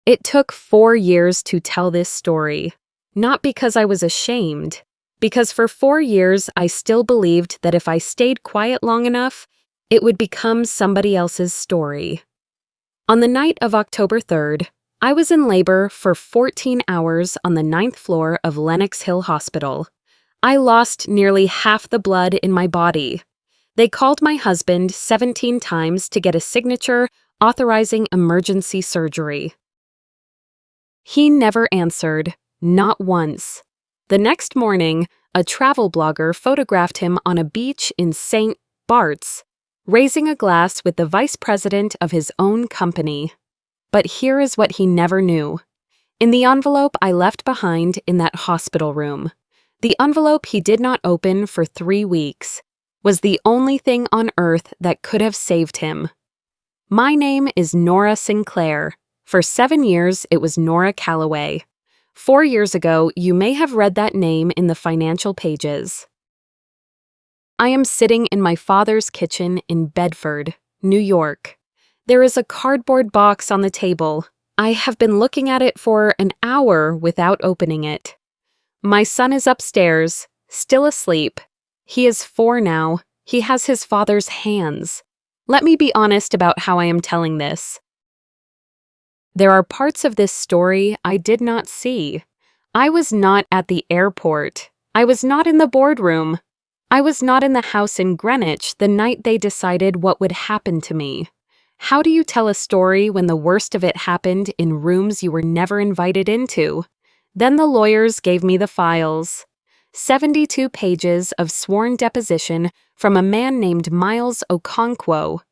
It took 4 years to tell this story. Not because I was ashamed, because for 4 years I still believed that if I stayed quiet long enough, it would become somebody else's story. On the night of October 3rd, I was in labor for 14 hours on the 9th floor of Lenox Hill Hospital. I lost nearly half the blood in my body. They called my husband 17 times to get a signature authorizing emergency surgery. He never answered, not once. The next morning, a travel blogger photographed him on a beach in St. Barts, raising a glass with the vice president of his own company. But here is what he never knew. In the envelope I left behind in that hospital room, the envelope he did not open for 3 weeks, was the only thing on earth that could have saved him. My name is Nora Sinclair. For 7 years, it was Nora Calloway. 4 years ago, you may have read that name in the financial pages. I am sitting in my father's kitchen in Bedford, New York. There is a cardboard box on the table. I have been looking at it for an hour without opening it. My son is upstairs, still asleep. He is 4 now. He has his father's hands. Let me be honest about how I am telling this. There are parts of this story I did not see. I was not at the airport. I was not in the boardroom. I was not in the house in Greenwich the night they decided what would happen to me. How do you tell a story when the worst of it happened in rooms you were never invited into? Then the lawyers gave me the files. 72 pages of sworn deposition from a man named Miles Okonkwo.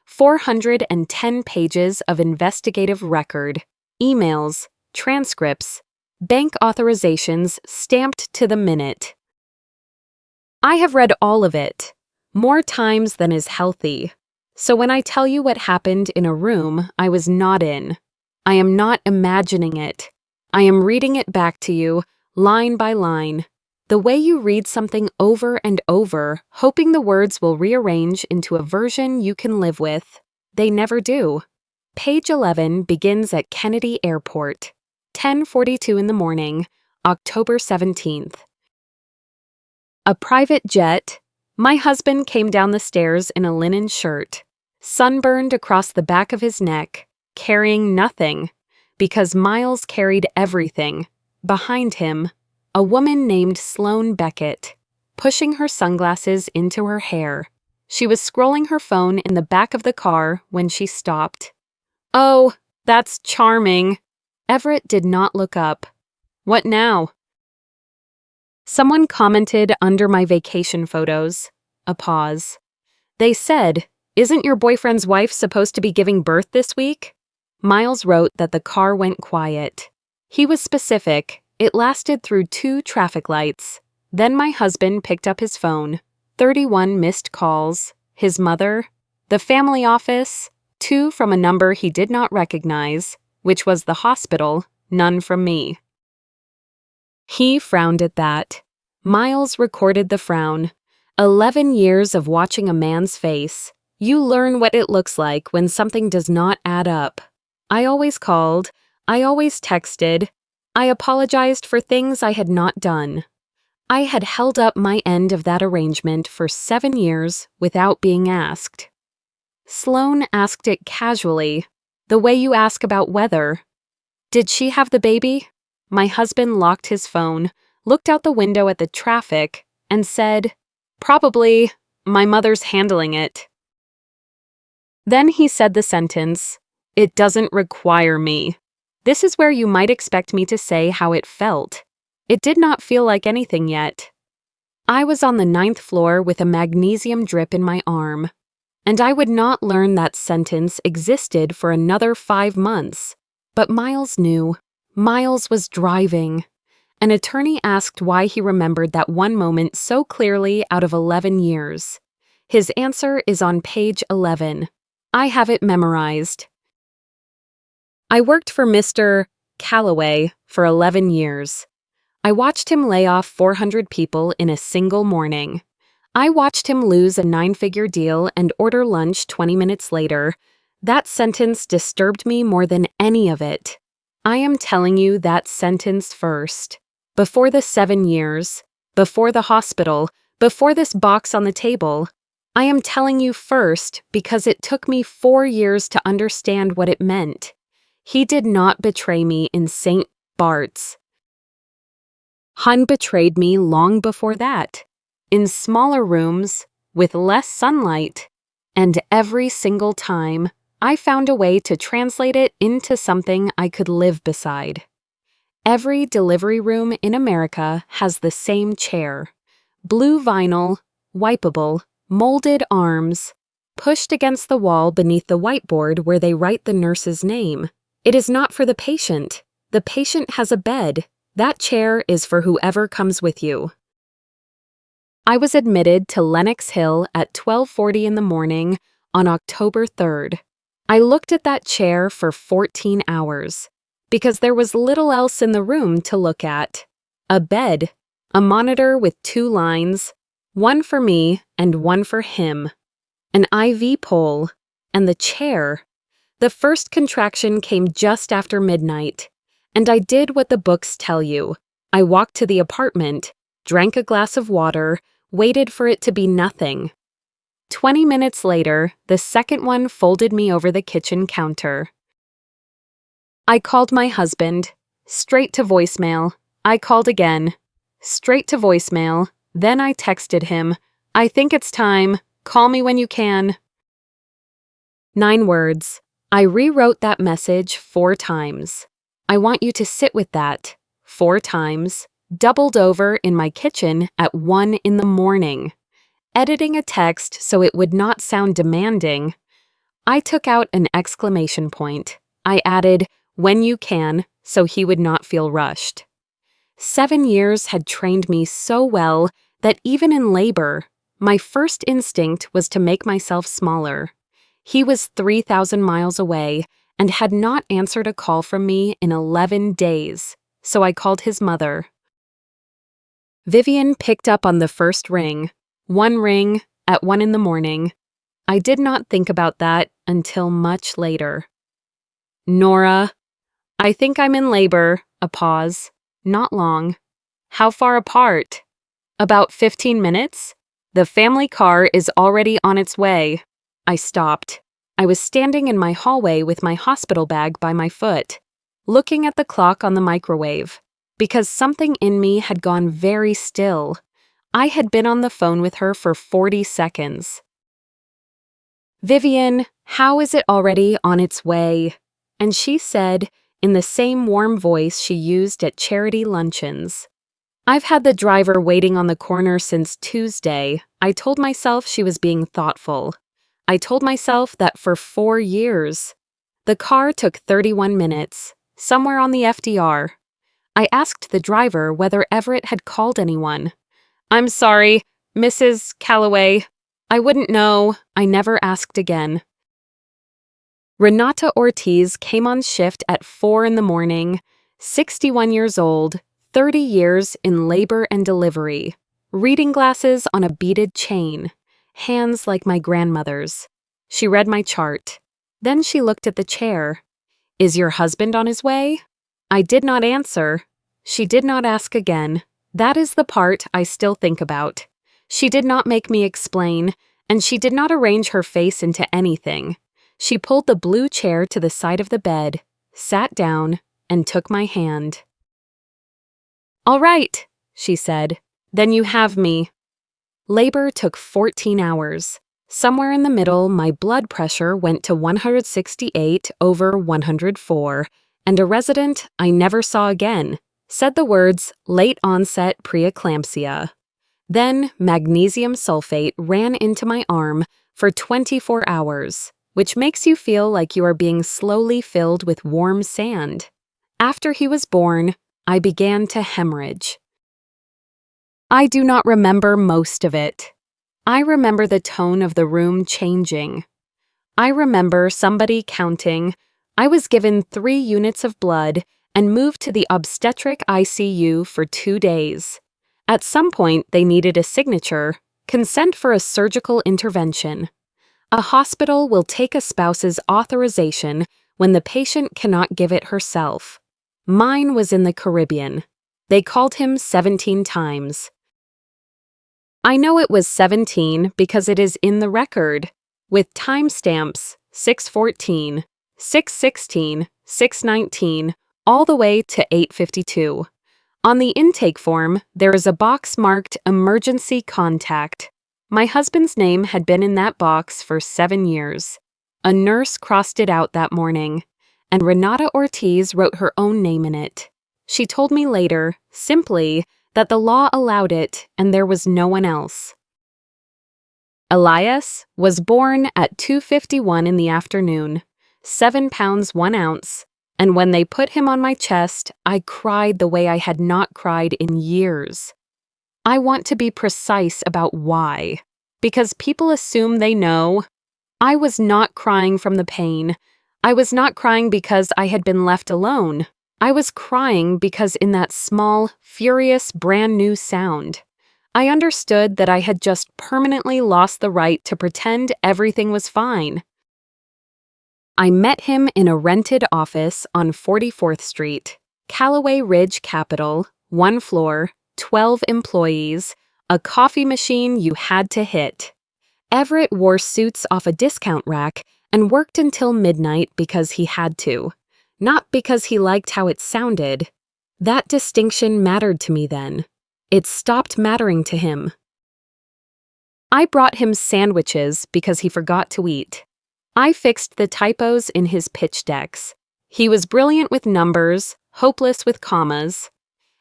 410 pages of investigative record, emails, transcripts, bank authorizations stamped to the minute. I have read all of it, more times than is healthy. So when I tell you what happened in a room I was not in, I am not imagining it. I am reading it back to you, line by line. The way you read something over and over, hoping the words will rearrange into a version you can live with. They never do. Page 11 begins at Kennedy Airport, 10:42 in the morning, October 17th. A private jet. My husband came down the stairs in a linen shirt, sunburned across the back of his neck, carrying nothing, because Miles carried everything. Behind him, a woman named Sloane Beckett, pushing her sunglasses into her hair. She was scrolling her phone in the back of the car when she stopped. "Oh, that's charming." Everett did not look up. "What now?" Someone commented under my vacation photos. A pause. They said, "Isn't your boyfriend's wife supposed to be giving birth this week?" Miles wrote that the car went quiet. He was specific. It lasted through 2 traffic lights. Then my husband picked up his phone. 31 missed calls. His mother. The family office. 2 from a number he did not recognize, which was the hospital, none from me. He frowned at that. Miles recorded the frown. 11 years of watching a man's face. You learn what it looks like when something does not add up. I always called. I always texted. I apologized for things I had not done. I had held up my end of that arrangement for 7 years without being asked. Sloane asked it casually, the way you ask about weather. Did she have the baby? My husband locked his phone, looked out the window at the traffic, and said, "Probably. My mother's handling it." Then he said the sentence, "It doesn't require me." This is where you might expect me to say how it felt. It did not feel like anything yet. I was on the 9th floor with a magnesium drip in my arm, and I would not learn that sentence existed for another 5 months. But Miles knew. Miles was driving. An attorney asked why he remembered that one moment so clearly out of 11 years. His answer is on page 11. I have it memorized. I worked for Mr. Calloway for 11 years. I watched him lay off 400 people in a single morning. I watched him lose a 9-figure deal and order lunch 20 minutes later. That sentence disturbed me more than any of it. I am telling you that sentence first. Before the 7 years, before the hospital, before this box on the table. I am telling you first because it took me 4 years to understand what it meant. He did not betray me in St. Barts. Hun betrayed me long before that, in smaller rooms, with less sunlight, and every single time, I found a way to translate it into something I could live beside. Every delivery room in America has the same chair. Blue vinyl, wipeable, molded arms, pushed against the wall beneath the whiteboard where they write the nurse's name. It is not for the patient. The patient has a bed. That chair is for whoever comes with you. I was admitted to Lenox Hill at 12:40 in the morning on October 3rd. I looked at that chair for 14 hours because there was little else in the room to look at. A bed, a monitor with 2 lines, one for me and one for him, an IV pole, and the chair. The first contraction came just after midnight, and I did what the books tell you. I walked to the apartment, drank a glass of water, waited for it to be nothing. 20 minutes later, the second one folded me over the kitchen counter. I called my husband, straight to voicemail. I called again, straight to voicemail. Then I texted him, I think it's time, call me when you can. 9 words. I rewrote that message 4 times. I want you to sit with that, 4 times, doubled over in my kitchen at 1 in the morning. Editing a text so it would not sound demanding, I took out an exclamation point. I added, when you can, so he would not feel rushed. 7 years had trained me so well that even in labor, my first instinct was to make myself smaller. He was 3,000 miles away and had not answered a call from me in 11 days, so I called his mother. Vivian picked up on the first ring. 1 ring at 1 in the morning. I did not think about that until much later. Nora, I think I'm in labor. A pause. Not long. How far apart? About 15 minutes? The family car is already on its way. I stopped. I was standing in my hallway with my hospital bag by my foot, looking at the clock on the microwave, because something in me had gone very still. I had been on the phone with her for 40 seconds. Vivian, how is it already on its way? And she said, in the same warm voice she used at charity luncheons. I've had the driver waiting on the corner since Tuesday. I told myself she was being thoughtful. I told myself that for 4 years. The car took 31 minutes, somewhere on the FDR. I asked the driver whether Everett had called anyone. I'm sorry, Mrs. Calloway. I wouldn't know. I never asked again. Renata Ortiz came on shift at 4 in the morning, 61 years old, 30 years in labor and delivery, reading glasses on a beaded chain, hands like my grandmother's. She read my chart. Then she looked at the chair. Is your husband on his way? I did not answer. She did not ask again. That is the part I still think about. She did not make me explain, and she did not arrange her face into anything. She pulled the blue chair to the side of the bed, sat down, and took my hand. All right, she said. Then you have me. Labor took 14 hours. Somewhere in the middle, my blood pressure went to 168/104, and a resident I never saw again said the words late onset preeclampsia. Then magnesium sulfate ran into my arm for 24 hours, which makes you feel like you are being slowly filled with warm sand. After he was born, I began to hemorrhage. I do not remember most of it. I remember the tone of the room changing. I remember somebody counting. I was given 3 units of blood and moved to the obstetric ICU for 2 days. At some point, they needed a signature, consent for a surgical intervention. A hospital will take a spouse's authorization when the patient cannot give it herself. Mine was in the Caribbean. They called him 17 times. I know it was 17 because it is in the record, with timestamps 6:14, 6:16, 6:19, all the way to 8:52. On the intake form, there is a box marked Emergency Contact. My husband's name had been in that box for 7 years. A nurse crossed it out that morning, and Renata Ortiz wrote her own name in it. She told me later, simply, that the law allowed it and there was no one else. Elias was born at 2:51 in the afternoon, 7 pounds 1 ounce, and when they put him on my chest, I cried the way I had not cried in years. I want to be precise about why, because people assume they know. I was not crying from the pain. I was not crying because I had been left alone. I was crying because in that small, furious, brand new sound, I understood that I had just permanently lost the right to pretend everything was fine. I met him in a rented office on 44th Street, Callaway Ridge Capital, 1 floor, 12 employees, a coffee machine you had to hit. Everett wore suits off a discount rack and worked until midnight because he had to, not because he liked how it sounded. That distinction mattered to me then. It stopped mattering to him. I brought him sandwiches because he forgot to eat. I fixed the typos in his pitch decks. He was brilliant with numbers, hopeless with commas.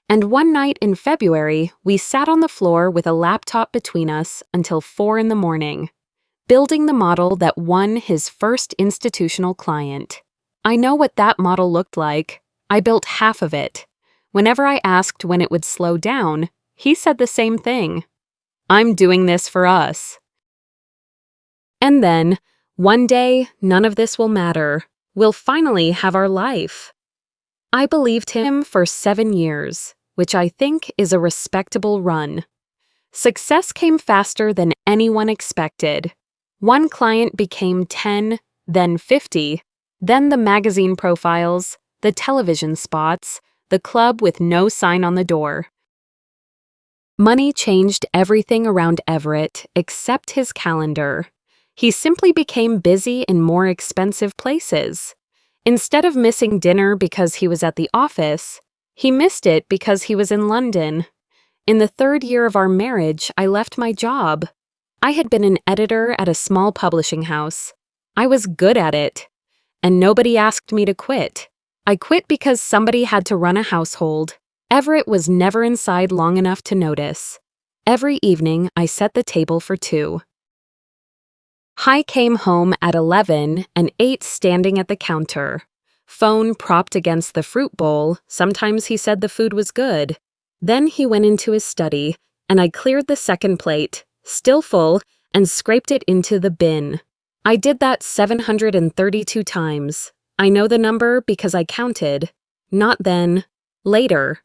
And one night in February, we sat on the floor with a laptop between us until 4 in the morning, building the model that won his first institutional client. I know what that model looked like. I built half of it. Whenever I asked when it would slow down, he said the same thing. I'm doing this for us. And then, one day, none of this will matter. We'll finally have our life. I believed him for 7 years, which I think is a respectable run. Success came faster than anyone expected. One client became 10, then 50, then the magazine profiles, the television spots, the club with no sign on the door. Money changed everything around Everett except his calendar. He simply became busy in more expensive places. Instead of missing dinner because he was at the office, he missed it because he was in London. In the 3rd year of our marriage, I left my job. I had been an editor at a small publishing house. I was good at it, and nobody asked me to quit. I quit because somebody had to run a household. Everett was never inside long enough to notice. Every evening, I set the table for 2. Hi came home at 11 and ate standing at the counter. Phone propped against the fruit bowl. Sometimes he said the food was good. Then he went into his study, and I cleared the second plate, still full, and scraped it into the bin. I did that 732 times. I know the number because I counted. Not then. Later.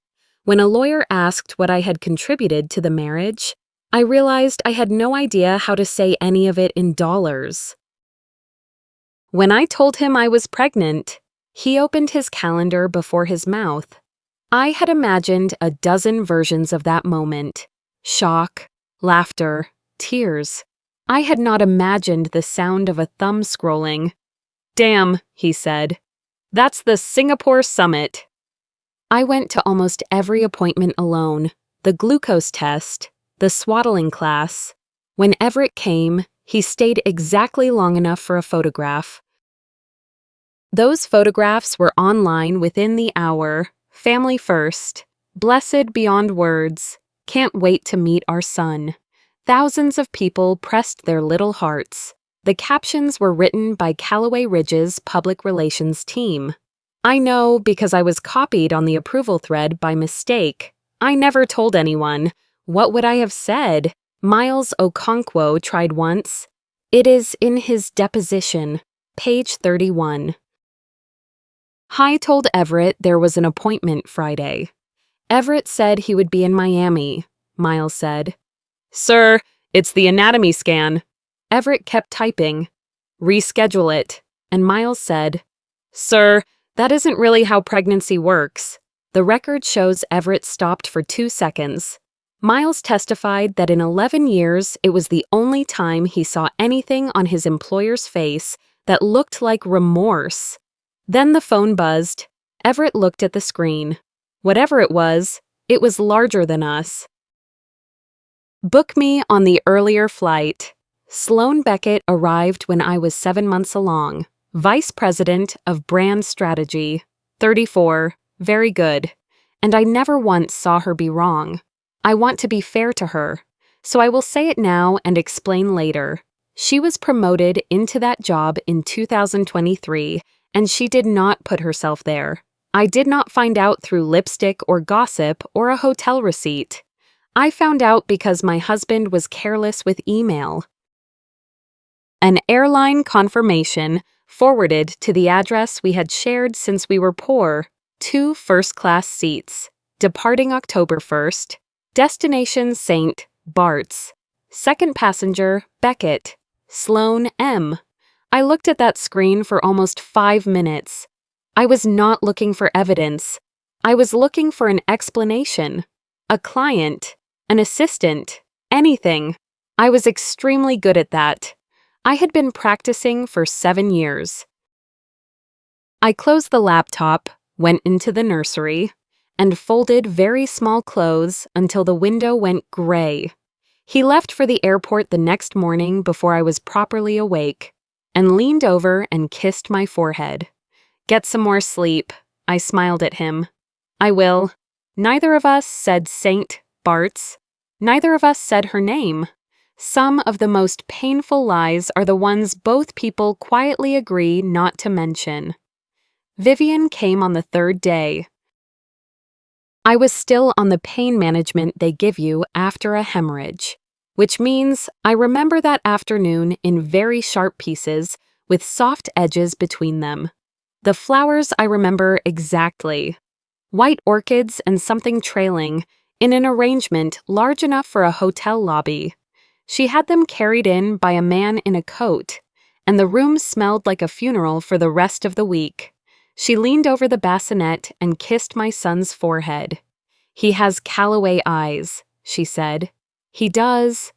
When a lawyer asked what I had contributed to the marriage, I realized I had no idea how to say any of it in dollars. When I told him I was pregnant, he opened his calendar before his mouth. I had imagined a dozen versions of that moment. Shock, laughter, tears. I had not imagined the sound of a thumb scrolling. Damn, he said. That's the Singapore summit. I went to almost every appointment alone. The glucose test, the swaddling class. When Everett came, he stayed exactly long enough for a photograph. Those photographs were online within the hour. Family first. Blessed beyond words. Can't wait to meet our son. Thousands of people pressed their little hearts. The captions were written by Callaway Ridge's public relations team. I know because I was copied on the approval thread by mistake. I never told anyone. What would I have said? Miles Okonkwo tried once. It is in his deposition, page 31. Hi told Everett there was an appointment Friday. Everett said he would be in Miami, Miles said. Sir, it's the anatomy scan. Everett kept typing. Reschedule it. And Miles said, Sir, That isn't really how pregnancy works. The record shows Everett stopped for 2 seconds. Miles testified that in 11 years, it was the only time he saw anything on his employer's face that looked like remorse. Then the phone buzzed. Everett looked at the screen. Whatever it was larger than us. Book me on the earlier flight. Sloan Beckett arrived when I was 7 months along. Vice President of Brand Strategy. 34. Very good. And I never once saw her be wrong. I want to be fair to her, so I will say it now and explain later. She was promoted into that job in 2023, and she did not put herself there. I did not find out through lipstick or gossip or a hotel receipt. I found out because my husband was careless with email. An airline confirmation forwarded to the address we had shared since we were poor. 2 first-class seats. Departing October 1st. Destination St. Barts. Second passenger, Beckett. Sloan M. I looked at that screen for almost 5 minutes. I was not looking for evidence. I was looking for an explanation. A client. An assistant. Anything. I was extremely good at that. I had been practicing for 7 years. I closed the laptop, went into the nursery, and folded very small clothes until the window went gray. He left for the airport the next morning before I was properly awake, and leaned over and kissed my forehead. Get some more sleep, I smiled at him. I will. Neither of us said Saint Barts. Neither of us said her name. Some of the most painful lies are the ones both people quietly agree not to mention. Vivian came on the 3rd day. I was still on the pain management they give you after a hemorrhage, which means I remember that afternoon in very sharp pieces with soft edges between them. The flowers I remember exactly. White orchids and something trailing, in an arrangement large enough for a hotel lobby. She had them carried in by a man in a coat, and the room smelled like a funeral for the rest of the week. She leaned over the bassinet and kissed my son's forehead. He has Calloway eyes, she said. He does.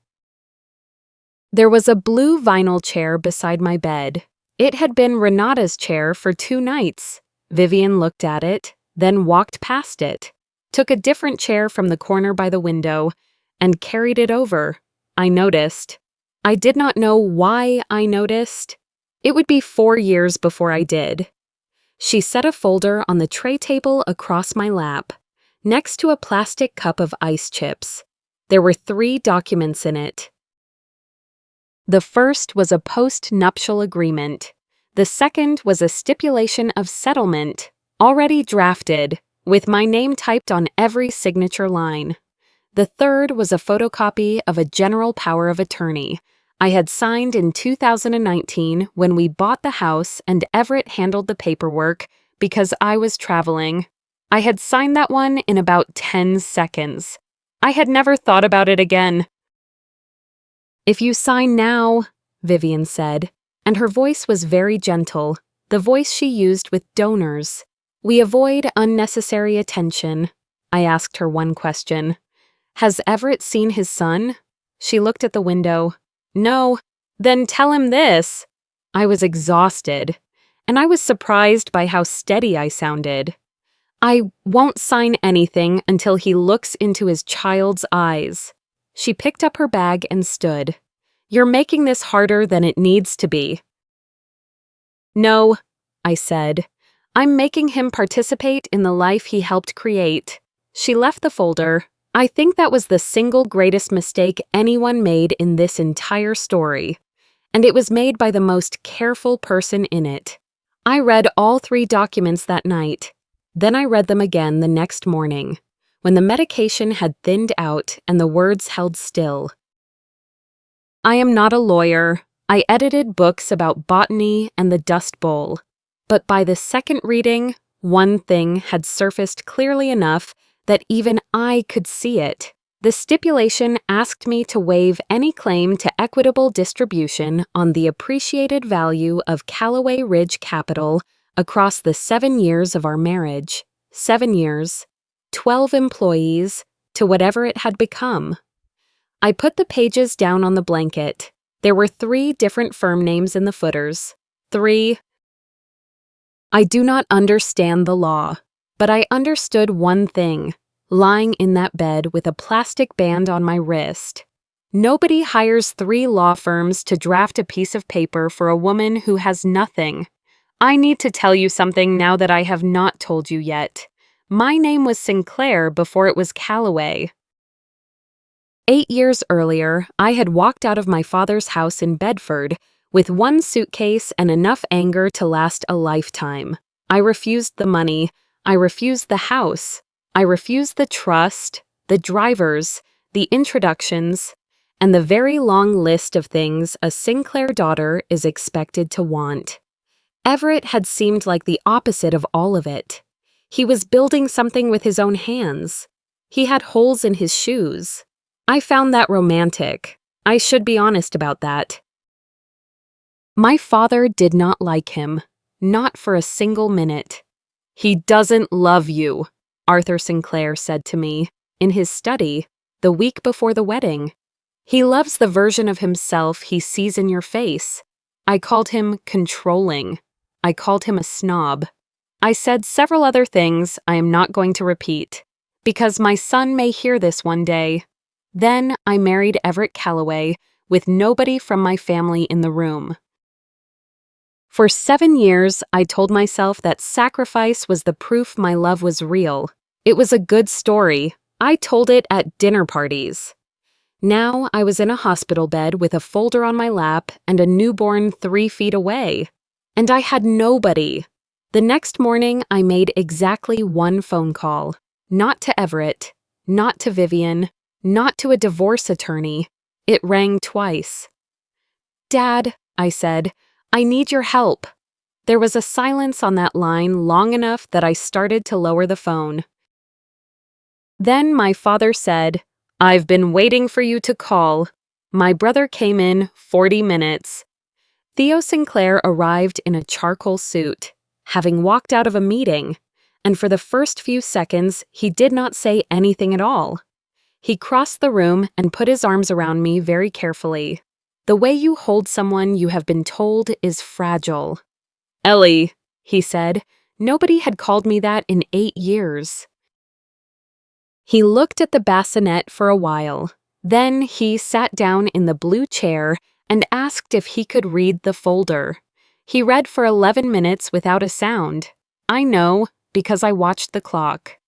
There was a blue vinyl chair beside my bed. It had been Renata's chair for 2 nights. Vivian looked at it, then walked past it, took a different chair from the corner by the window, and carried it over. I noticed. I did not know why I noticed. It would be 4 years before I did. She set a folder on the tray table across my lap, next to a plastic cup of ice chips. There were 3 documents in it. The first was a post-nuptial agreement. The second was a stipulation of settlement, already drafted, with my name typed on every signature line. The third was a photocopy of a general power of attorney I had signed in 2019 when we bought the house and Everett handled the paperwork because I was traveling. I had signed that one in about 10 seconds. I had never thought about it again. If you sign now, Vivian said, and her voice was very gentle, the voice she used with donors. We avoid unnecessary attention. I asked her one question. Has Everett seen his son? She looked at the window. No. Then tell him this. I was exhausted, and I was surprised by how steady I sounded. I won't sign anything until he looks into his child's eyes. She picked up her bag and stood. You're making this harder than it needs to be. No, I said. I'm making him participate in the life he helped create. She left the folder. I think that was the single greatest mistake anyone made in this entire story, and it was made by the most careful person in it. I read all 3 documents that night. Then I read them again the next morning, when the medication had thinned out and the words held still. I am not a lawyer. I edited books about botany and the Dust Bowl. But by the second reading, one thing had surfaced clearly enough that even I could see it. The stipulation asked me to waive any claim to equitable distribution on the appreciated value of Calloway Ridge Capital across the 7 years of our marriage, 7 years, 12 employees, to whatever it had become. I put the pages down on the blanket. There were 3 different firm names in the footers. 3. I do not understand the law, but I understood one thing, lying in that bed with a plastic band on my wrist. Nobody hires 3 law firms to draft a piece of paper for a woman who has nothing. I need to tell you something now that I have not told you yet. My name was Sinclair before it was Calloway. 8 years earlier, I had walked out of my father's house in Bedford with 1 suitcase and enough anger to last a lifetime. I refused the money, I refused the house, I refused the trust, the drivers, the introductions, and the very long list of things a Sinclair daughter is expected to want. Everett had seemed like the opposite of all of it. He was building something with his own hands. He had holes in his shoes. I found that romantic. I should be honest about that. My father did not like him, not for a single minute. "He doesn't love you," Arthur Sinclair said to me, in his study, the week before the wedding. "He loves the version of himself he sees in your face." I called him controlling. I called him a snob. I said several other things I am not going to repeat, because my son may hear this one day. Then I married Everett Calloway with nobody from my family in the room. For 7 years, I told myself that sacrifice was the proof my love was real. It was a good story. I told it at dinner parties. Now I was in a hospital bed with a folder on my lap and a newborn 3 feet away. And I had nobody. The next morning, I made exactly 1 phone call. Not to Everett, not to Vivian, not to a divorce attorney. It rang twice. "Dad," I said, "I need your help." There was a silence on that line long enough that I started to lower the phone. Then my father said, "I've been waiting for you to call." My brother came in 40 minutes. Theo Sinclair arrived in a charcoal suit, having walked out of a meeting, and for the first few seconds, he did not say anything at all. He crossed the room and put his arms around me very carefully. The way you hold someone you have been told is fragile. "Ellie," he said. Nobody had called me that in 8 years. He looked at the bassinet for a while. Then he sat down in the blue chair and asked if he could read the folder. He read for 11 minutes without a sound. I know, because I watched the clock.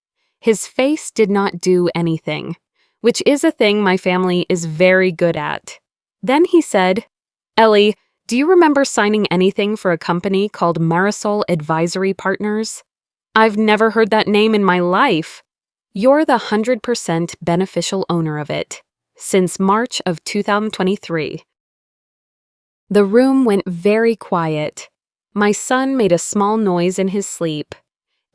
His face did not do anything, which is a thing my family is very good at. Then he said, "Ellie, do you remember signing anything for a company called Marisol Advisory Partners? I've never heard that name in my life. You're the 100% beneficial owner of it, since March of 2023. The room went very quiet. My son made a small noise in his sleep.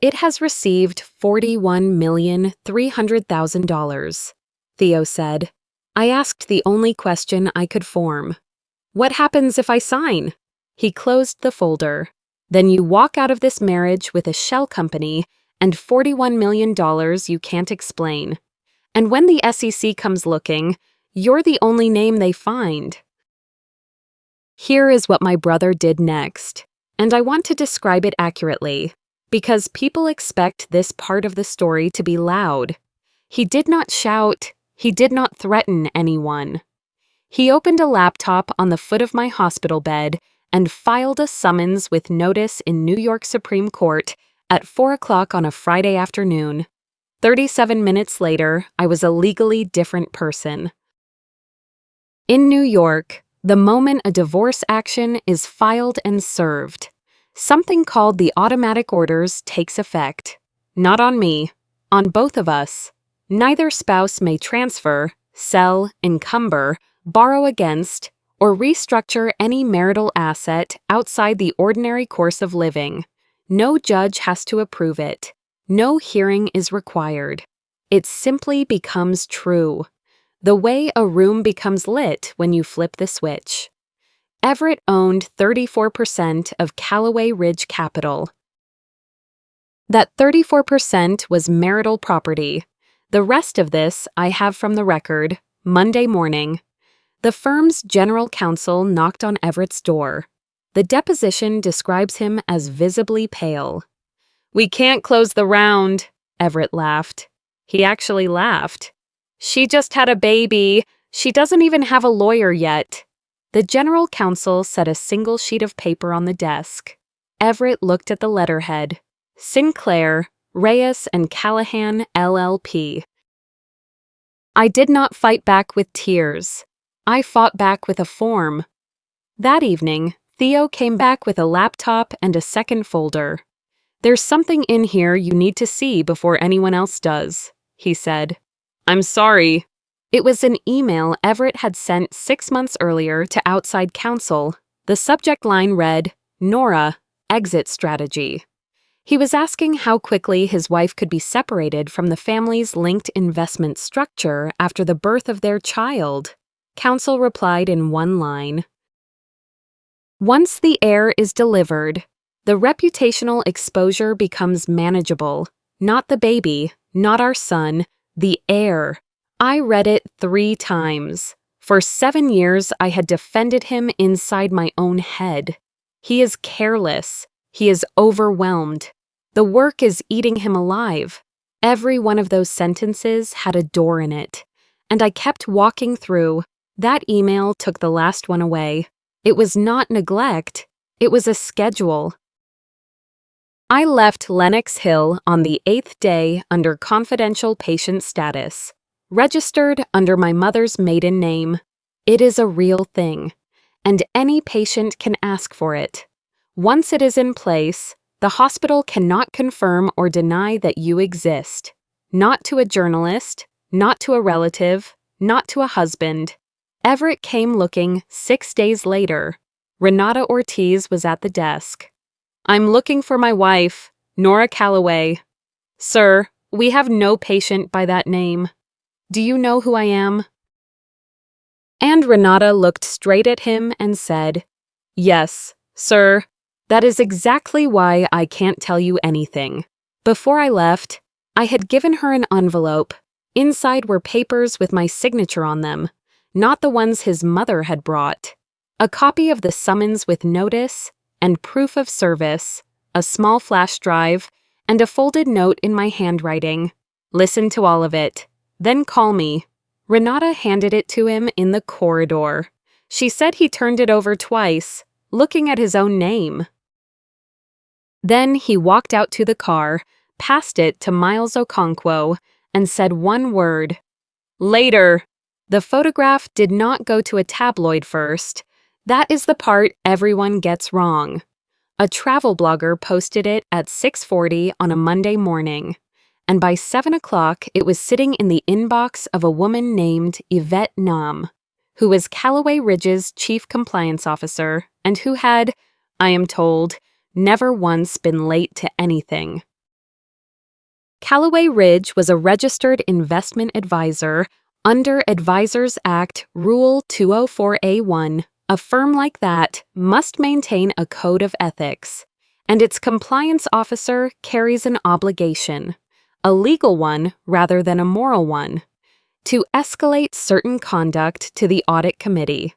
"It has received $41,300,000, Theo said. I asked the only question I could form. "What happens if I sign?" He closed the folder. "Then you walk out of this marriage with a shell company and $41 million you can't explain. And when the SEC comes looking, you're the only name they find." Here is what my brother did next, and I want to describe it accurately, because people expect this part of the story to be loud. He did not shout, he did not threaten anyone. He opened a laptop on the foot of my hospital bed and filed a summons with notice in New York Supreme Court at 4 o'clock on a Friday afternoon. 37 minutes later, I was a legally different person. In New York, the moment a divorce action is filed and served, something called the automatic orders takes effect. Not on me, on both of us. Neither spouse may transfer, sell, encumber, borrow against, or restructure any marital asset outside the ordinary course of living. No judge has to approve it. No hearing is required. It simply becomes true. The way a room becomes lit when you flip the switch. Everett owned 34% of Callaway Ridge Capital, That 34% was marital property. The rest of this I have from the record, Monday morning. The firm's general counsel knocked on Everett's door. The deposition describes him as visibly pale. "We can't close the round," Everett laughed. He actually laughed. "She just had a baby. She doesn't even have a lawyer yet." The general counsel set a single sheet of paper on the desk. Everett looked at the letterhead. Sinclair, Reyes and Callahan, LLP. I did not fight back with tears. I fought back with a form. That evening, Theo came back with a laptop and a second folder. "There's something in here you need to see before anyone else does," he said. "I'm sorry." It was an email Everett had sent 6 months earlier to outside counsel. The subject line read, "Nora, exit strategy." He was asking how quickly his wife could be separated from the family's linked investment structure after the birth of their child. Counsel replied in one line. "Once the heir is delivered, the reputational exposure becomes manageable. Not the baby, not our son, the heir." I read it 3 times. For 7 years, I had defended him inside my own head. He is careless. He is overwhelmed. The work is eating him alive. Every one of those sentences had a door in it. And I kept walking through. That email took the last one away. It was not neglect. It was a schedule. I left Lenox Hill on the 8th day under confidential patient status, registered under my mother's maiden name. It is a real thing, and any patient can ask for it. Once it is in place, the hospital cannot confirm or deny that you exist. Not to a journalist, not to a relative, not to a husband. Everett came looking 6 days later. Renata Ortiz was at the desk. "I'm looking for my wife, Nora Calloway." "Sir, we have no patient by that name." "Do you know who I am?" And Renata looked straight at him and said, "Yes, sir. That is exactly why I can't tell you anything." Before I left, I had given her an envelope. Inside were papers with my signature on them, not the ones his mother had brought. A copy of the summons with notice and proof of service, a small flash drive, and a folded note in my handwriting. "Listen to all of it. Then call me." Renata handed it to him in the corridor. She said he turned it over twice, looking at his own name. Then he walked out to the car, passed it to Miles Okonkwo, and said one word. "Later." The photograph did not go to a tabloid first. That is the part everyone gets wrong. A travel blogger posted it at 6:40 on a Monday morning, and by 7 o'clock it was sitting in the inbox of a woman named Yvette Nam, who was Callaway Ridge's chief compliance officer and who had, I am told, never once been late to anything. Callaway Ridge was a registered investment advisor under Advisors Act Rule 204A1. A firm like that must maintain a code of ethics, and its compliance officer carries an obligation, a legal one rather than a moral one, to escalate certain conduct to the audit committee.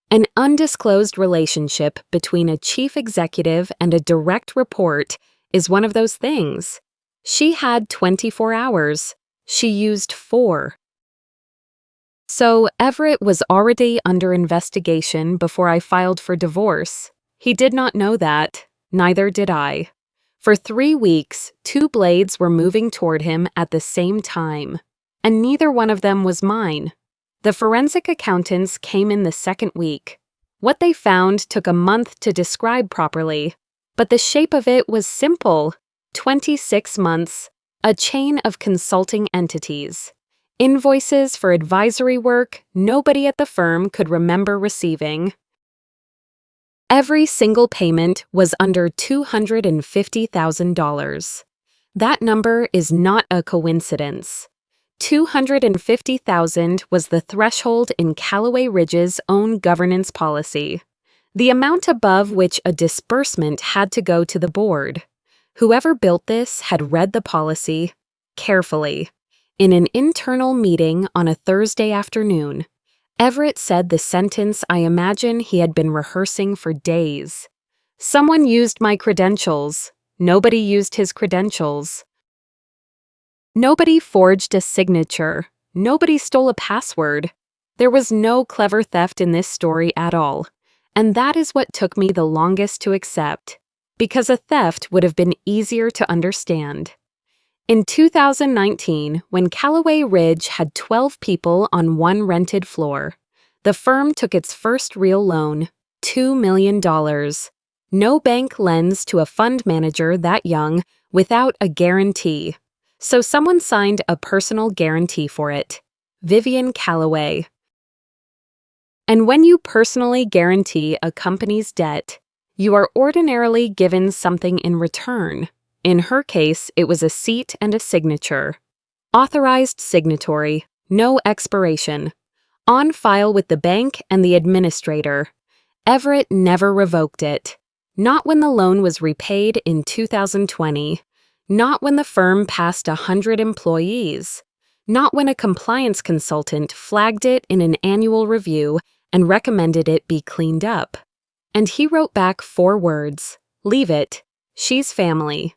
An undisclosed relationship between a chief executive and a direct report is one of those things. She had 24 hours. She used 4. So Everett was already under investigation before I filed for divorce. He did not know that. Neither did I. For 3 weeks, 2 blades were moving toward him at the same time, and neither one of them was mine. The forensic accountants came in the second week. What they found took a month to describe properly, but the shape of it was simple. 26 months, a chain of consulting entities. Invoices for advisory work nobody at the firm could remember receiving. Every single payment was under $250,000. That number is not a coincidence. $250,000 was the threshold in Callaway Ridge's own governance policy, the amount above which a disbursement had to go to the board. Whoever built this had read the policy carefully. In an internal meeting on a Thursday afternoon, Everett said the sentence I imagine he had been rehearsing for days. Someone used my credentials. Nobody used his credentials. Nobody forged a signature. Nobody stole a password. There was no clever theft in this story at all. And that is what took me the longest to accept, because a theft would have been easier to understand. In 2019, when Callaway Ridge had 12 people on one rented floor, the firm took its first real loan, $2 million. No bank lends to a fund manager that young without a guarantee. So someone signed a personal guarantee for it, Vivian Callaway. And when you personally guarantee a company's debt, you are ordinarily given something in return. In her case, it was a seat and a signature. Authorized signatory, no expiration. On file with the bank and the administrator. Everett never revoked it. Not when the loan was repaid in 2020. Not when the firm passed 100 employees. Not when a compliance consultant flagged it in an annual review and recommended it be cleaned up. And he wrote back 4 words, "Leave it. She's family."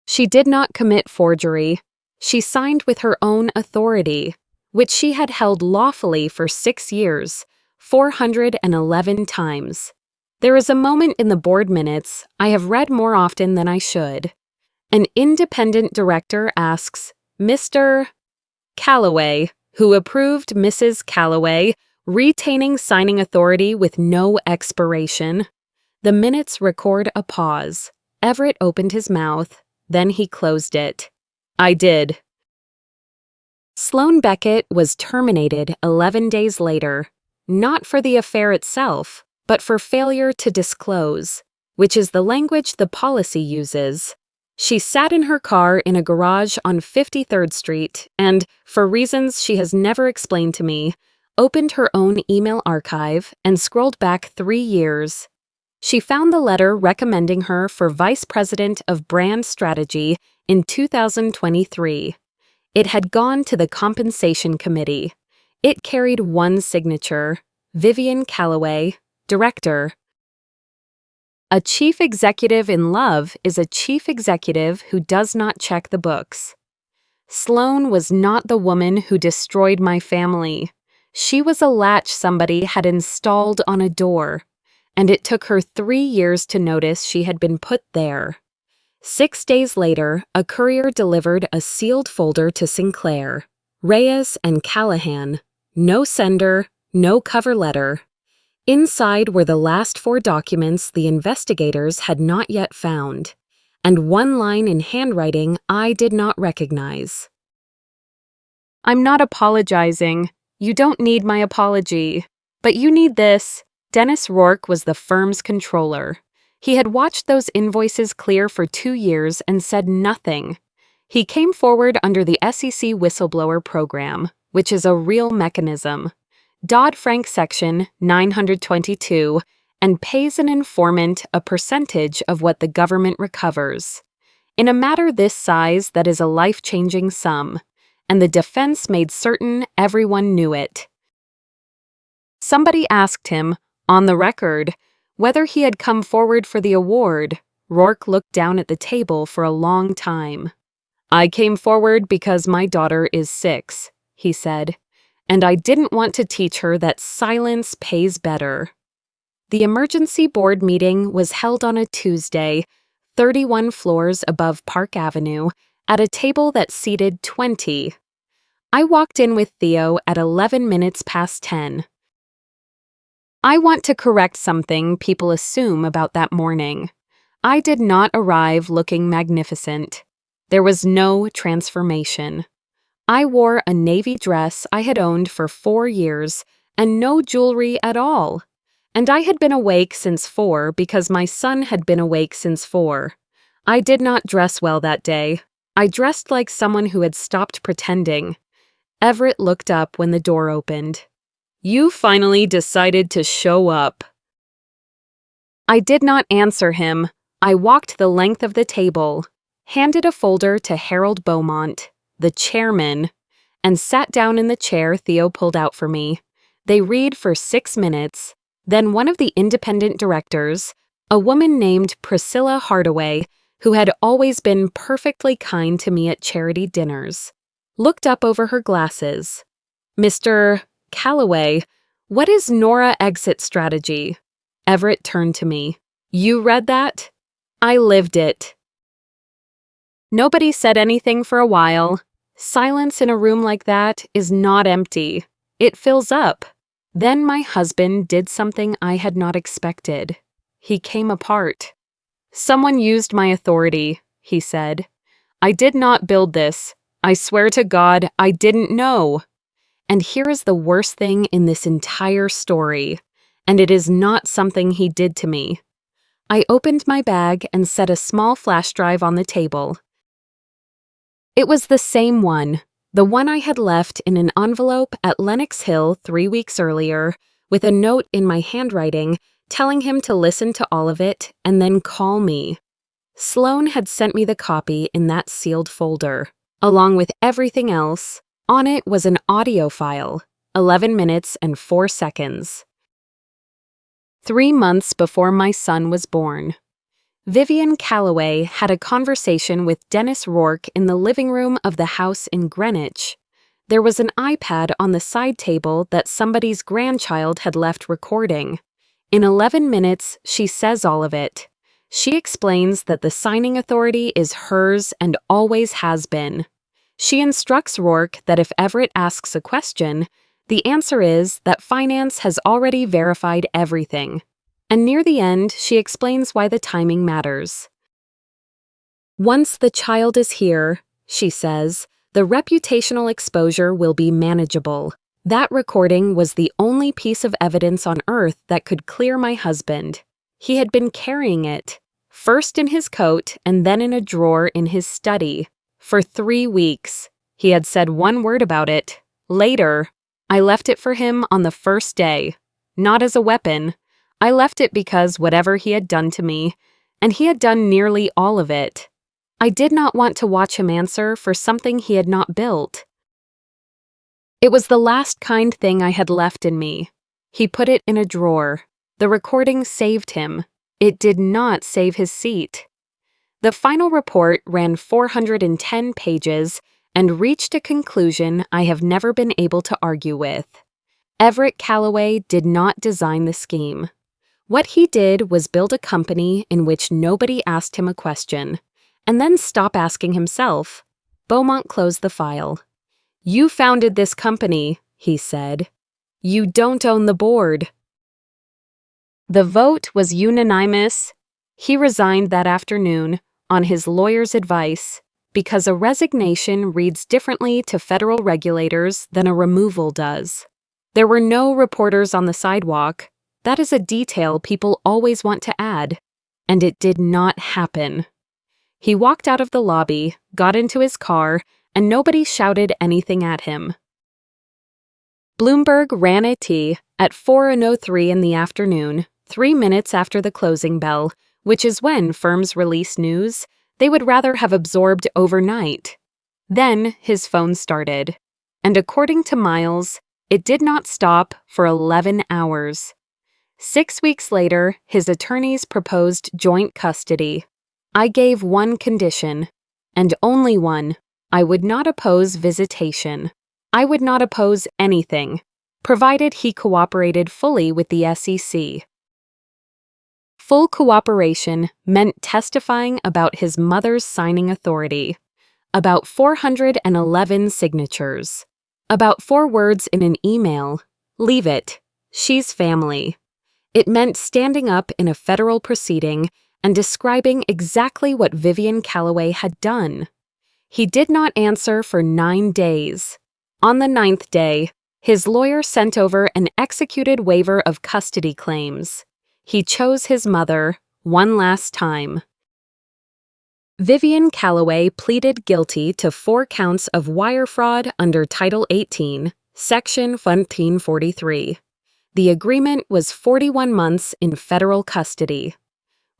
She did not commit forgery. She signed with her own authority, which she had held lawfully for 6 years, 411 times. There is a moment in the board minutes I have read more often than I should. An independent director asks, "Mr. Callaway, who approved Mrs. Callaway, retaining signing authority with no expiration." The minutes record a pause. Everett opened his mouth. Then he closed it. "I did." Sloan Beckett was terminated 11 days later, not for the affair itself, but for failure to disclose, which is the language the policy uses. She sat in her car in a garage on 53rd Street and, for reasons she has never explained to me, opened her own email archive and scrolled back 3 years. She found the letter recommending her for Vice President of Brand Strategy in 2023. It had gone to the Compensation Committee. It carried one signature, Vivian Callaway, Director. A chief executive in love is a chief executive who does not check the books. Sloan was not the woman who destroyed my family. She was a latch somebody had installed on a door. And it took her 3 years to notice she had been put there. 6 days later, a courier delivered a sealed folder to Sinclair, Reyes, and Callahan. No sender, no cover letter. Inside were the last 4 documents the investigators had not yet found, and one line in handwriting I did not recognize. "I'm not apologizing. You don't need my apology. But you need this." Dennis Rourke was the firm's controller. He had watched those invoices clear for 2 years and said nothing. He came forward under the SEC whistleblower program, which is a real mechanism. Dodd-Frank Section 922, and pays an informant a percentage of what the government recovers. In a matter this size, that is a life-changing sum, and the defense made certain everyone knew it. Somebody asked him, on the record, whether he had come forward for the award. Rourke looked down at the table for a long time. "I came forward because my daughter is 6, he said, "and I didn't want to teach her that silence pays better." The emergency board meeting was held on a Tuesday, 31 floors above Park Avenue, at a table that seated 20. I walked in with Theo at 11 minutes past 10. I want to correct something people assume about that morning. I did not arrive looking magnificent. There was no transformation. I wore a navy dress I had owned for 4 years and no jewelry at all. And I had been awake since 4 because my son had been awake since 4. I did not dress well that day. I dressed like someone who had stopped pretending. Everett looked up when the door opened. "You finally decided to show up." I did not answer him. I walked the length of the table, handed a folder to Harold Beaumont, the chairman, and sat down in the chair Theo pulled out for me. They read for 6 minutes. Then one of the independent directors, a woman named Priscilla Hardaway, who had always been perfectly kind to me at charity dinners, looked up over her glasses. "Mr. Calloway, what is Nora exit strategy?" Everett turned to me. "You read that?" "I lived it." Nobody said anything for a while. Silence in a room like that is not empty. It fills up. Then my husband did something I had not expected. He came apart. "Someone used my authority," he said. "I did not build this. I swear to God, I didn't know." And here is the worst thing in this entire story, and it is not something he did to me. I opened my bag and set a small flash drive on the table. It was the same one, the one I had left in an envelope at Lenox Hill 3 weeks earlier, with a note in my handwriting telling him to listen to all of it and then call me. Sloan had sent me the copy in that sealed folder. Along with everything else, on it was an audio file, 11 minutes and 4 seconds. 3 months before my son was born, Vivian Calloway had a conversation with Dennis Rourke in the living room of the house in Greenwich. There was an iPad on the side table that somebody's grandchild had left recording. In 11 minutes, she says all of it. She explains that the signing authority is hers and always has been. She instructs Rourke that if Everett asks a question, the answer is that finance has already verified everything. And near the end, she explains why the timing matters. "Once the child is here," she says, "the reputational exposure will be manageable." That recording was the only piece of evidence on earth that could clear my husband. He had been carrying it, first in his coat and then in a drawer in his study, for 3 weeks. He had said one word about it. Later, "I left it for him on the first day. Not as a weapon. I left it because whatever he had done to me, and he had done nearly all of it. I did not want to watch him answer for something he had not built. It was the last kind thing I had left in me. He put it in a drawer. The recording saved him. It did not save his seat." The final report ran 410 pages and reached a conclusion I have never been able to argue with. Everett Calloway did not design the scheme. What he did was build a company in which nobody asked him a question, and then stop asking himself. Beaumont closed the file. "You founded this company," he said. "You don't own the board." The vote was unanimous. He resigned that afternoon, on his lawyer's advice, because a resignation reads differently to federal regulators than a removal does. There were no reporters on the sidewalk. That is a detail people always want to add. And it did not happen. He walked out of the lobby, got into his car, and nobody shouted anything at him. Bloomberg ran a T at 4:03 in the afternoon, 3 minutes after the closing bell, which is when firms release news they would rather have absorbed overnight. Then his phone started. And according to Miles, it did not stop for 11 hours. 6 weeks later, his attorneys proposed joint custody. I gave one condition, and only one. I would not oppose visitation. I would not oppose anything, provided he cooperated fully with the SEC. Full cooperation meant testifying about his mother's signing authority, about 411 signatures, about 4 words in an email, "Leave it, she's family." It meant standing up in a federal proceeding and describing exactly what Vivian Calloway had done. He did not answer for 9 days. On the 9th day, his lawyer sent over an executed waiver of custody claims. He chose his mother one last time. Vivian Calloway pleaded guilty to 4 counts of wire fraud under Title 18, Section 1443. The agreement was 41 months in federal custody.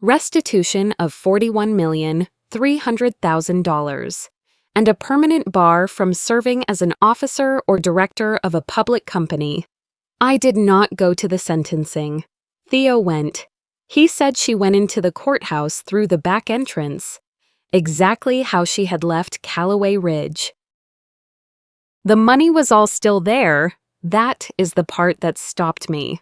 restitution of $41,300,000, and a permanent bar from serving as an officer or director of a public company. I did not go to the sentencing. Theo went. He said she went into the courthouse through the back entrance, exactly how she had left Calloway Ridge. The money was all still there. That is the part that stopped me.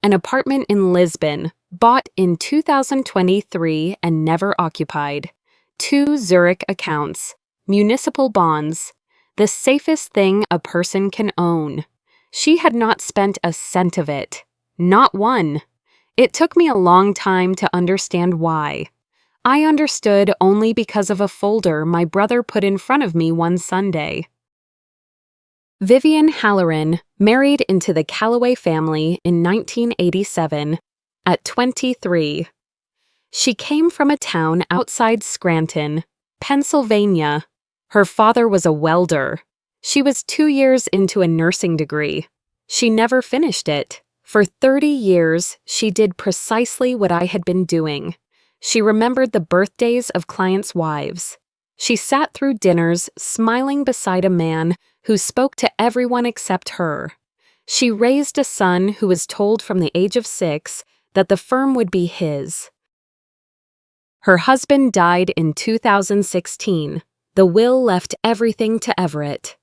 An apartment in Lisbon, bought in 2023 and never occupied. 2 Zurich accounts, municipal bonds, the safest thing a person can own. She had not spent a cent of it. Not one. It took me a long time to understand why. I understood only because of a folder my brother put in front of me one Sunday. Vivian Halloran married into the Calloway family in 1987, at 23. She came from a town outside Scranton, Pennsylvania. Her father was a welder. She was 2 years into a nursing degree. She never finished it. For 30 years, she did precisely what I had been doing. She remembered the birthdays of clients' wives. She sat through dinners smiling beside a man who spoke to everyone except her. She raised a son who was told from the age of 6 that the firm would be his. Her husband died in 2016. The will left everything to Everett.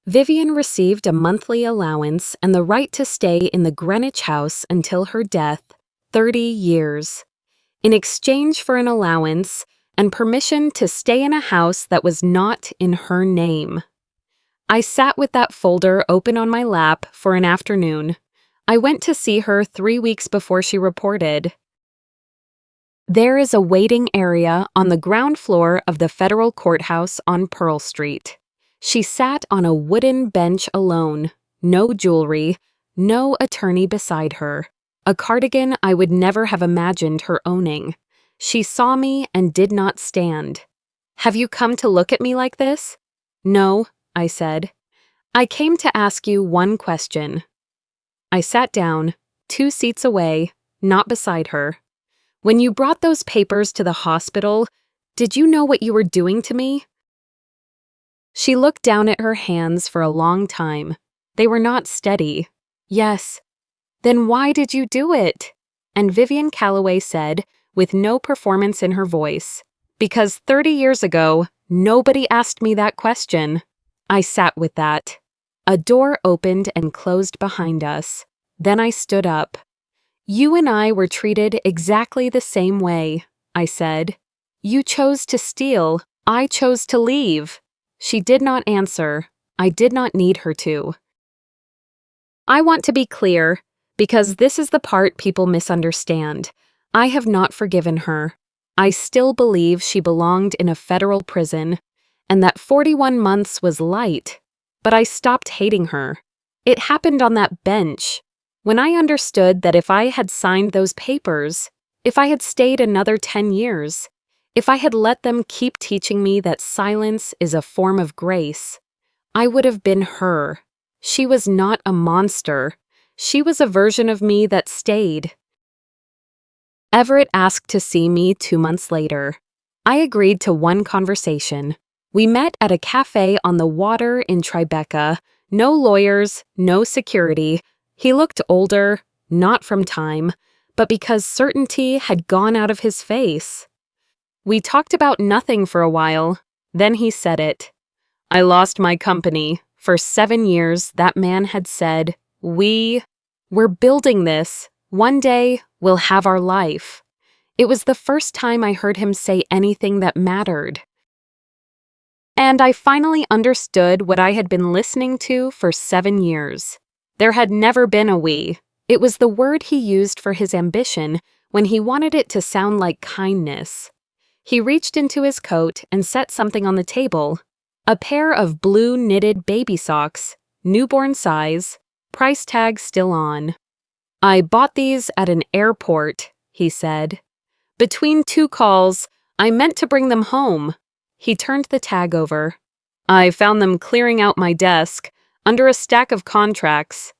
Vivian received a monthly allowance and the right to stay in the Greenwich house until her death, 30 years. In exchange for an allowance and permission to stay in a house that was not in her name. I sat with that folder open on my lap for an afternoon. I went to see her 3 weeks before she reported. There is a waiting area on the ground floor of the federal courthouse on Pearl Street. She sat on a wooden bench alone, no jewelry, no attorney beside her, a cardigan I would never have imagined her owning. She saw me and did not stand. "Have you come to look at me like this?" "No," I said. "I came to ask you one question." I sat down, 2 seats away, not beside her. "When you brought those papers to the hospital, did you know what you were doing to me?" She looked down at her hands for a long time. They were not steady. "Yes." "Then why did you do it?" And Vivian Calloway said, with no performance in her voice, "Because 30 years ago, nobody asked me that question." I sat with that. A door opened and closed behind us. Then I stood up. "You and I were treated exactly the same way," I said. "You chose to steal. I chose to leave." She did not answer. I did not need her to. I want to be clear, because this is the part people misunderstand. I have not forgiven her. I still believe she belonged in a federal prison, and that 41 months was light, but I stopped hating her. It happened on that bench. When I understood that if I had signed those papers, if I had stayed another 10 years, if I had let them keep teaching me that silence is a form of grace, I would have been her. She was not a monster. She was a version of me that stayed. Everett asked to see me 2 months later. I agreed to one conversation. We met at a cafe on the water in Tribeca. No lawyers, no security. He looked older, not from time, but because certainty had gone out of his face. We talked about nothing for a while. Then he said it. "I lost my company. For 7 years, that man had said, we're building this. One day, we'll have our life." It was the first time I heard him say anything that mattered. And I finally understood what I had been listening to for 7 years. There had never been a we. It was the word he used for his ambition when he wanted it to sound like kindness. He reached into his coat and set something on the table. A pair of blue knitted baby socks, newborn size, price tag still on. "I bought these at an airport," he said. "Between 2 calls, I meant to bring them home." He turned the tag over. "I found them clearing out my desk, under a stack of contracts."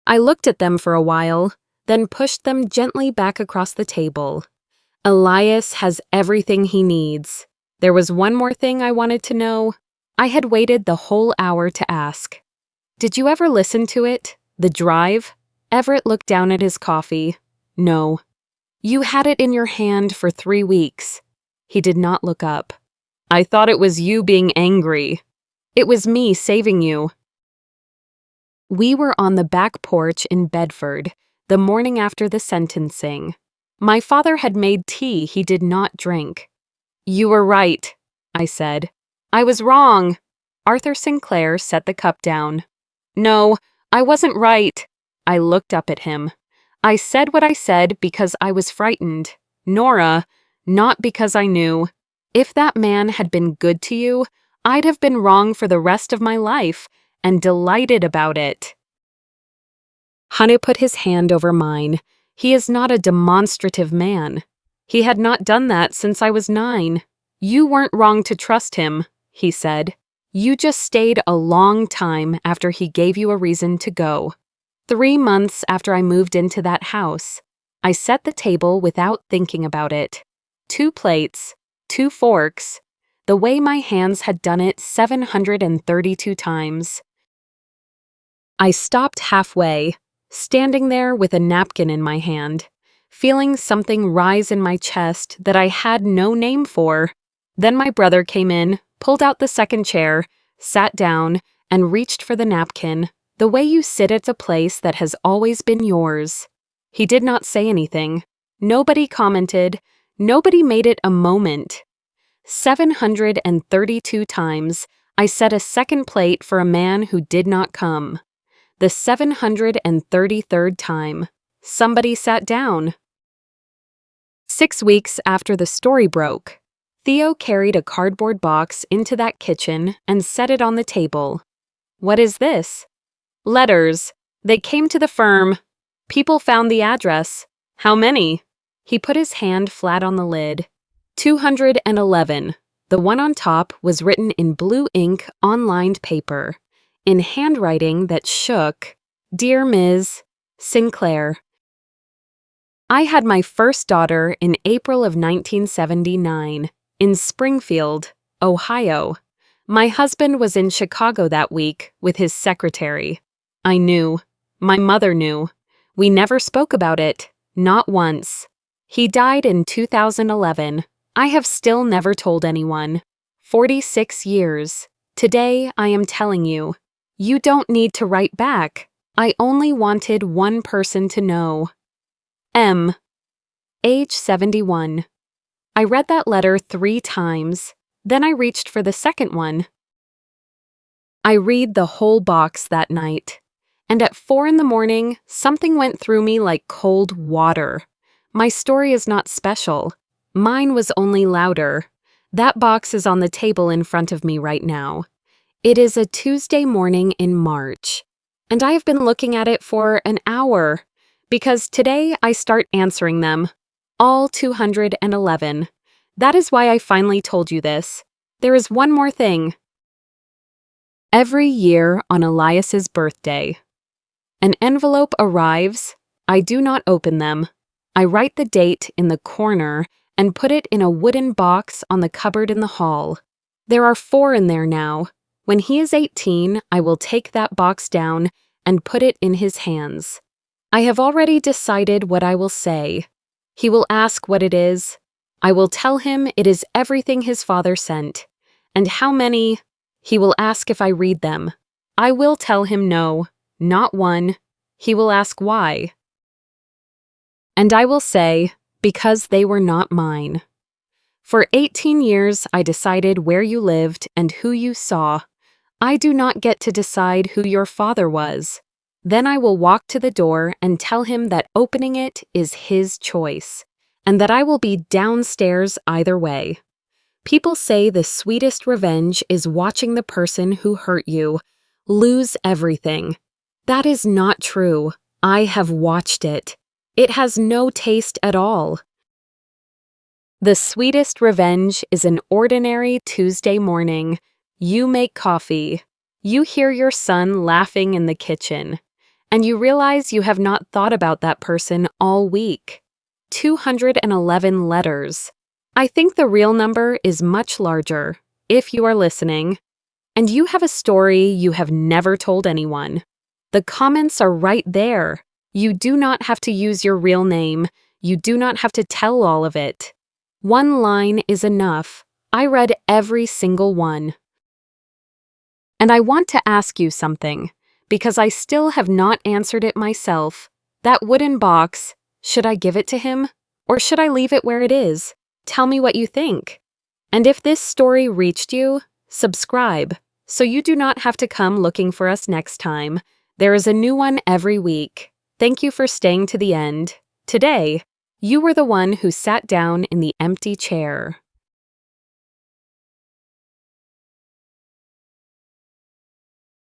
I looked at them for a while. then pushed them gently back across the table. Elias has everything he needs. There was one more thing I wanted to know. I had waited the whole hour to ask. Did you ever listen to it? The Drive? Everett looked down at his coffee. No. You had it in your hand for 3 weeks. He did not look up. I thought it was you being angry. It was me saving you. We were on the back porch in Bedford, the morning after the sentencing. My father had made tea he did not drink. You were right, I said. I was wrong. Arthur Sinclair set the cup down. No, I wasn't right. I looked up at him. I said what I said because I was frightened. Nora, not because I knew. If that man had been good to you, I'd have been wrong for the rest of my life and delighted about it. Hane put his hand over mine. He is not a demonstrative man. He had not done that since I was 9. You weren't wrong to trust him, he said. You just stayed a long time after he gave you a reason to go. 3 months after I moved into that house, I set the table without thinking about it. 2 plates, 2 forks, the way my hands had done it 732 times. I stopped halfway, standing there with a napkin in my hand, feeling something rise in my chest that I had no name for. Then my brother came in, pulled out the second chair, sat down, and reached for the napkin, the way you sit at a place that has always been yours. He did not say anything. Nobody commented. Nobody made it a moment. 732 times, I set a second plate for a man who did not come. The 733rd time, somebody sat down. 6 weeks after the story broke, Theo carried a cardboard box into that kitchen and set it on the table. What is this? Letters. They came to the firm. People found the address. How many? He put his hand flat on the lid. 211. The one on top was written in blue ink on lined paper, in handwriting that shook. Dear Ms. Sinclair. I had my first daughter in April of 1979, in Springfield, Ohio. My husband was in Chicago that week with his secretary. I knew. My mother knew. We never spoke about it, not once. He died in 2011. I have still never told anyone. 46 years. Today I am telling you. You don't need to write back. I only wanted one person to know. M. Age 71. I read that letter 3 times. Then I reached for the second one. I read the whole box that night. And at 4 in the morning, something went through me like cold water. My story is not special. Mine was only louder. That box is on the table in front of me right now. It is a Tuesday morning in March, and I have been looking at it for an hour, because today I start answering them. All 211. That is why I finally told you this. There is one more thing. Every year on Elias's birthday, an envelope arrives. I do not open them. I write the date in the corner and put it in a wooden box on the cupboard in the hall. There are 4 in there now. When he is 18, I will take that box down and put it in his hands. I have already decided what I will say. He will ask what it is. I will tell him it is everything his father sent. And how many? He will ask if I read them. I will tell him no, not one. He will ask why. And I will say, because they were not mine. For 18 years I decided where you lived and who you saw. I do not get to decide who your father was. Then I will walk to the door and tell him that opening it is his choice, and that I will be downstairs either way. People say the sweetest revenge is watching the person who hurt you lose everything. That is not true. I have watched it. It has no taste at all. The sweetest revenge is an ordinary Tuesday morning. You make coffee. You hear your son laughing in the kitchen. and you realize you have not thought about that person all week. 211 letters. I think the real number is much larger, if you are listening, and you have a story you have never told anyone. The comments are right there. You do not have to use your real name. You do not have to tell all of it. One line is enough. I read every single one. And I want to ask you something, because I still have not answered it myself. That wooden box, should I give it to him? Or should I leave it where it is? Tell me what you think. And if this story reached you, subscribe, so you do not have to come looking for us next time. There is a new one every week. Thank you for staying to the end. Today, you were the one who sat down in the empty chair.